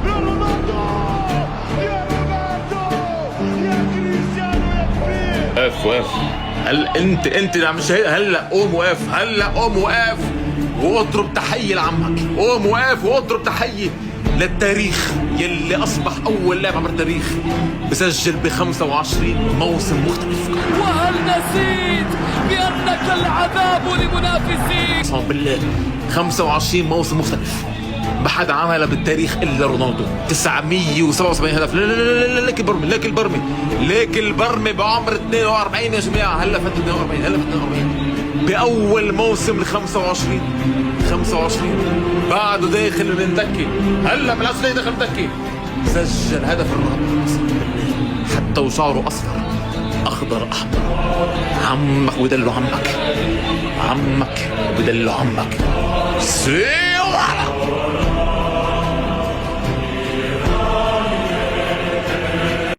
يا رونالدو، يا رونالدو، يا كريستيانو، يا كبير. واقف. هل انت مش هلا قوم واقف، هلا قوم واقف واضرب تحيه لعمك. قوم واقف واضرب تحيه للتاريخ يلي اصبح اول لاعب عبر التاريخ بسجل ب 25 موسم مختلف. وهل نسيت بأنك العذاب لمنافسيك؟ قسما بالله 25 موسم مختلف ما حدا عملها بالتاريخ الا رونالدو. 977 هدف. لا لا لا لا، ليك البرمي، ليك البرمي، ليك البرمي بعمر 42 يا جماعه. هلا فات 42، هلا فات 42 باول موسم ل 25 بعده داخل من دكي. هلا بلاش ليه دخل دكي سجل هدف الرابع. قسما بالله حتى وشعره اصفر اخضر احمر. عمك بدله عمك، عمك بدله عمك. سي